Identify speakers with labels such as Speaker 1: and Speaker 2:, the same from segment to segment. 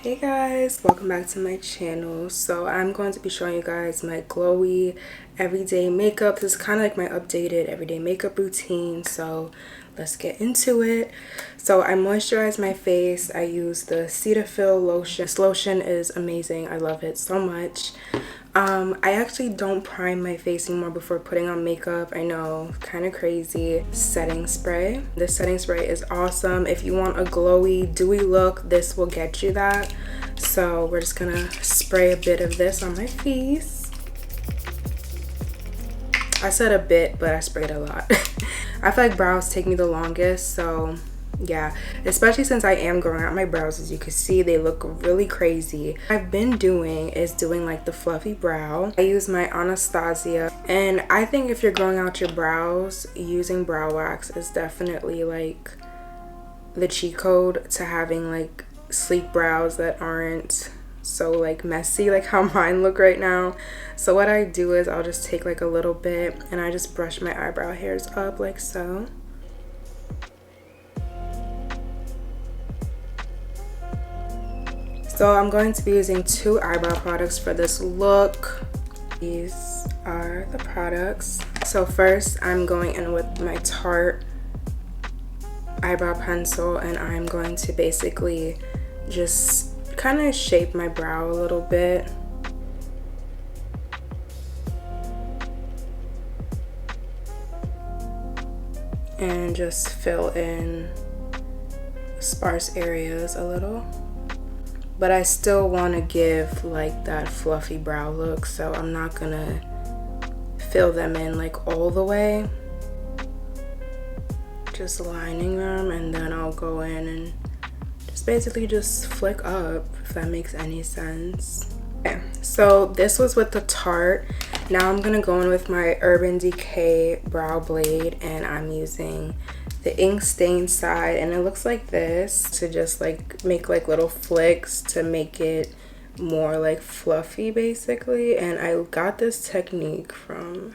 Speaker 1: Hey guys, welcome back to my channel. So I'm going to be showing you guys my glowy everyday makeup. This is kind of like my updated everyday makeup routine, so let's get into it. So I moisturize my face. I use the Cetaphil lotion. This lotion is amazing. I love it so much. I actually don't prime my face anymore before putting on makeup. I know, kind of crazy. Setting spray. This setting spray is awesome. If you want a glowy, dewy look, this will get you that. So we're just gonna spray a bit of this on my face. I said a bit, but I sprayed a lot. I feel like brows take me the longest, so yeah, especially since I am growing out my brows. As you can see, they look really crazy. What I've been doing is doing like the fluffy brow. I use my Anastasia, and I think if you're growing out your brows, using brow wax is definitely like the cheat code to having like sleek brows that aren't so like messy like how mine look right now. So what I do is I'll just take like a little bit and I just brush my eyebrow hairs up like so. So I'm going to be using two eyebrow products for this look. These are the products. So first I'm going in with my Tarte eyebrow pencil, and I'm going to basically just kind of shape my brow a little bit. And just fill in sparse areas a little. But I still want to give like that fluffy brow look, so I'm not gonna fill them in like all the way. Just lining them, and then I'll go in and just basically just flick up, if that makes any sense. Okay, so this was with the Tarte. Now I'm gonna go in with my Urban Decay brow blade, and I'm using the ink stain side, and it looks like this, to just like make like little flicks to make it more like fluffy basically. And I got this technique from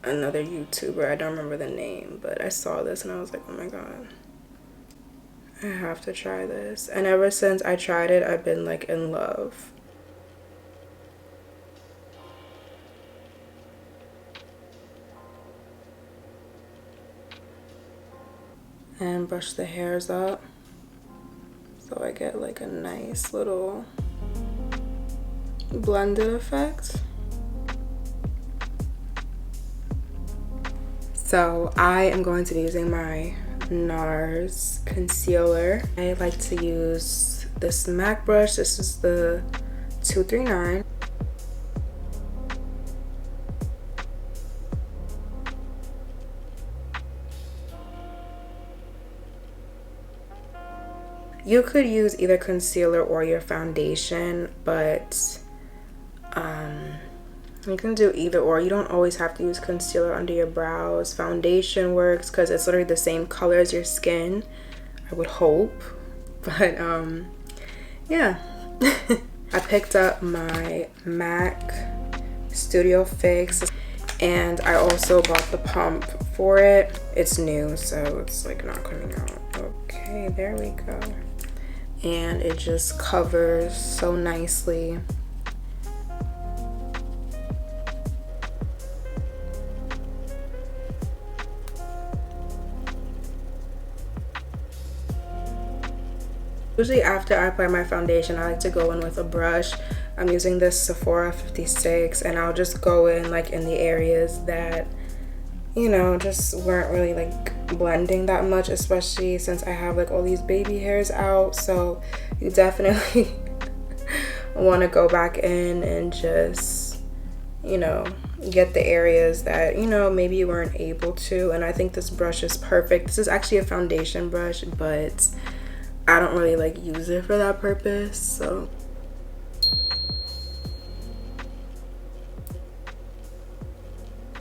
Speaker 1: another YouTuber. I don't remember the name, but I saw this and I was like, oh my god, I have to try this. And ever since I tried it, I've been like in love. And brush the hairs up so I get like a nice little blended effect. So I am going to be using my NARS concealer. I like to use this MAC brush. This is the 239. You could use either concealer or your foundation, but you can do either or. You don't always have to use concealer under your brows. Foundation works because it's literally the same color as your skin, I would hope. But yeah. I picked up my MAC Studio Fix, and I also bought the pump for it. It's new, so it's like not coming out. Okay, there we go. And it just covers so nicely. Usually after I apply my foundation, I like to go in with a brush. I'm using this Sephora 56, and I'll just go in like in the areas that, you know, just weren't really like blending that much, especially since I have like all these baby hairs out. So you definitely want to go back in and just, you know, get the areas that, you know, maybe you weren't able to. And I think this brush is perfect. This is actually a foundation brush, but I don't really like use it for that purpose. So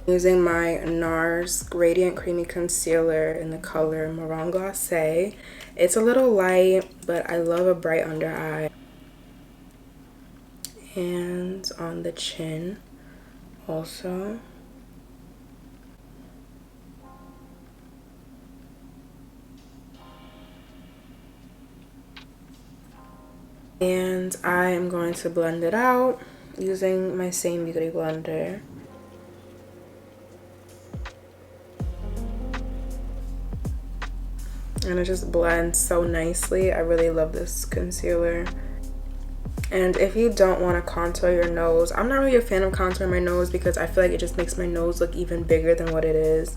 Speaker 1: using my NARS Radiant Creamy Concealer in the color Marron Glacé. It's a little light, but I love a bright under eye. And on the chin also. And I am going to blend it out using my same beauty blender. And it just blends so nicely. I really love this concealer. And if you don't want to contour your nose, I'm not really a fan of contouring my nose because I feel like it just makes my nose look even bigger than what it is.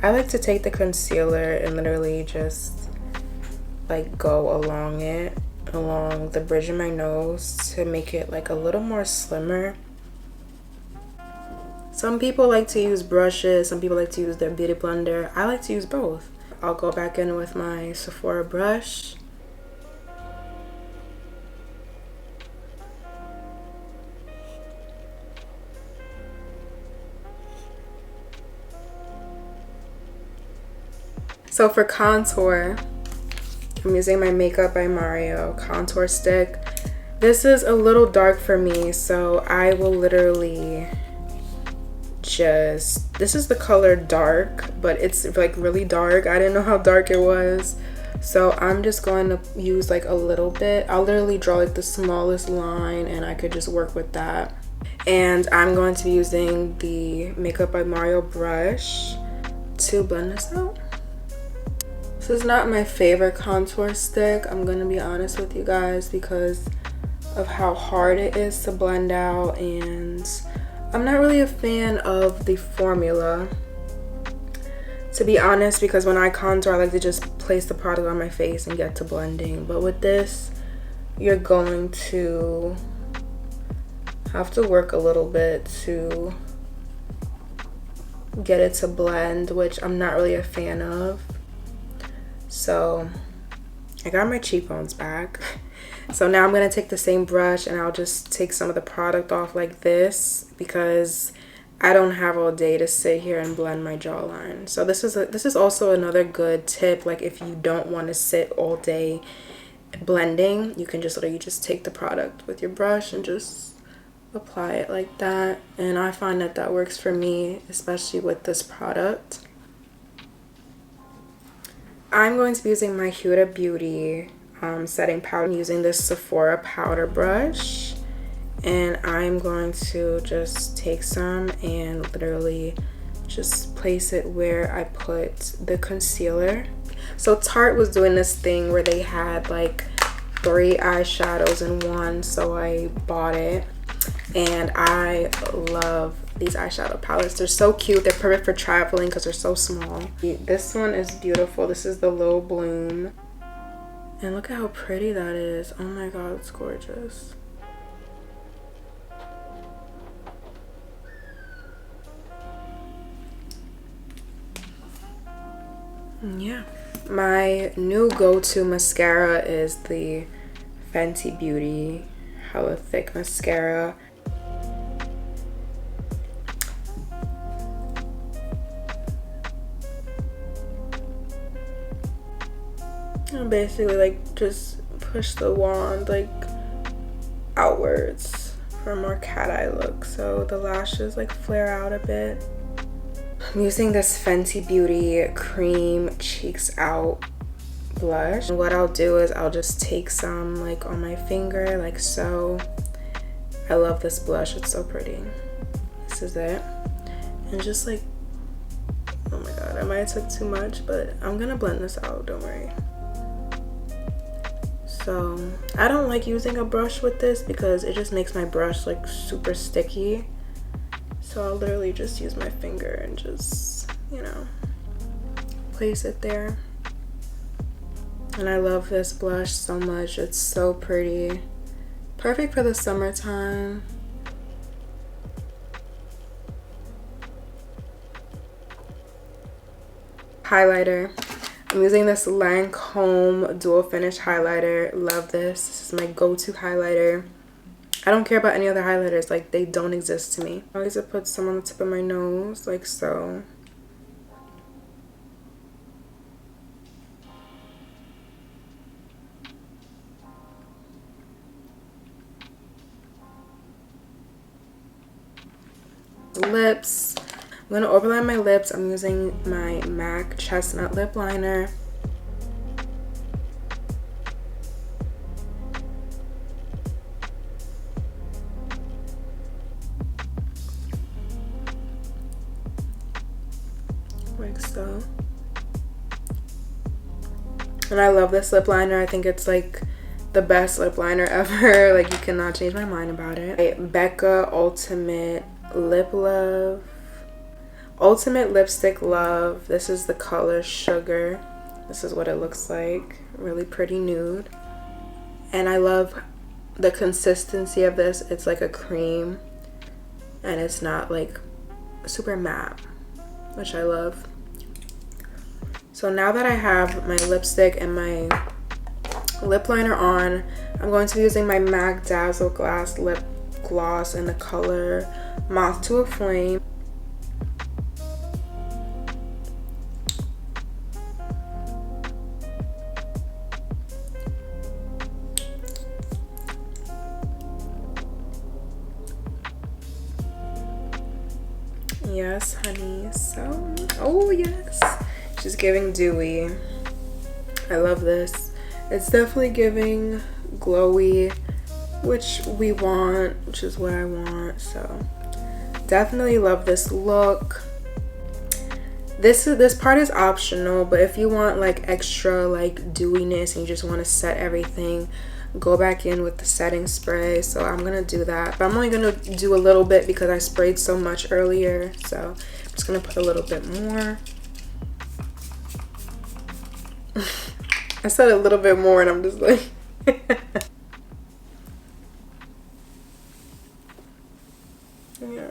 Speaker 1: I like to take the concealer and literally just like go along the bridge of my nose to make it like a little more slimmer. Some people like to use brushes, some people like to use their beauty blender. I like to use both. I'll go back in with my Sephora brush. So for contour, I'm using my Makeup by Mario contour stick. This is a little dark for me, so I will literally this is the color dark, but it's like really dark. I didn't know how dark it was, so I'm just going to use like a little bit. I'll literally draw like the smallest line and I could just work with that. And I'm going to be using the Makeup by Mario brush to blend this out. This is not my favorite contour stick, I'm gonna be honest with you guys, because of how hard it is to blend out, and I'm not really a fan of the formula, to be honest, because when I contour I like to just place the product on my face and get to blending. But with this, you're going to have to work a little bit to get it to blend, which I'm not really a fan of. So I got my cheekbones back. So now I'm gonna take the same brush and I'll just take some of the product off like this, because I don't have all day to sit here and blend my jawline. So this is also another good tip. Like if you don't want to sit all day blending, you can just literally just take the product with your brush and just apply it like that. And I find that that works for me, especially with this product. I'm going to be using my Huda Beauty setting powder. I'm using this Sephora powder brush, and I'm going to just take some and literally just place it where I put the concealer. So Tarte was doing this thing where they had like 3 eyeshadows in one, so I bought it, and I love these eyeshadow palettes. They're so cute. They're perfect for traveling because they're so small. This one is beautiful. This is the Low Bloom, and look at how pretty that is. Oh my god, it's gorgeous. Yeah, my new go-to mascara is the Fenty Beauty Hella Thick mascara. And basically like just push the wand like outwards for a more cat eye look, so the lashes like flare out a bit. I'm using this Fenty Beauty Cream Cheeks Out blush, and what I'll do is I'll just take some like on my finger like so. I love this blush, it's so pretty. This is it, and just like, oh my god, I might have took too much, but I'm gonna blend this out, don't worry. So I don't like using a brush with this because it just makes my brush like super sticky. So I'll literally just use my finger and just, you know, place it there. And I love this blush so much. It's so pretty. Perfect for the summertime. Highlighter. I'm using this Lancome Dual Finish highlighter. Love this. This is my go-to highlighter. I don't care about any other highlighters. Like, they don't exist to me. I always put some on the tip of my nose, like so. Lips. I'm going to overline my lips. I'm using my MAC Chestnut lip liner. think so. And I love this lip liner. I think it's like the best lip liner ever. Like, you cannot change my mind about it. Becca Ultimate Lip Love. Ultimate Lipstick Love. This is the color Sugar. This is what it looks like. Really pretty nude. And I love the consistency of this. It's like a cream. And it's not like super matte, which I love. So now that I have my lipstick and my lip liner on, I'm going to be using my MAC Dazzleglass lip gloss in the color Moth to a Flame. Yes, honey. So, oh yes, she's giving dewy. I love this. It's definitely giving glowy, which we want, which is what I want. So definitely love this look. This part is optional, but if you want like extra like dewiness and you just want to set everything, go back in with the setting spray. So I'm gonna do that, but I'm only gonna do a little bit because I sprayed so much earlier. So I'm just gonna put a little bit more. I said a little bit more and I'm just like yeah,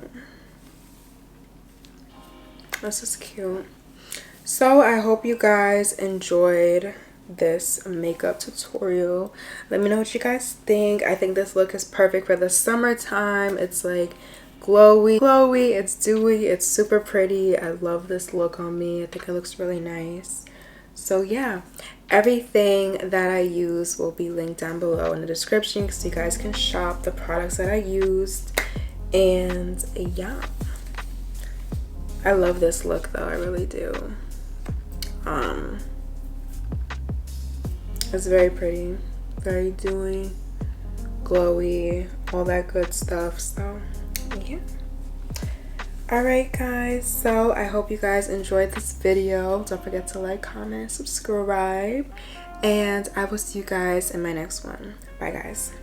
Speaker 1: this is cute. So I hope you guys enjoyed this makeup tutorial. Let me know what you guys think. I think this look is perfect for the summertime. It's like glowy, it's dewy, it's super pretty. I love this look on me. I think it looks really nice. So yeah, everything that I use will be linked down below in the description so you guys can shop the products that I used. And yeah, I love this look though, I really do. It's very pretty, very dewy, glowy, all that good stuff. So yeah. Alright guys, so I hope you guys enjoyed this video. Don't forget to like, comment, subscribe, and I will see you guys in my next one. Bye guys.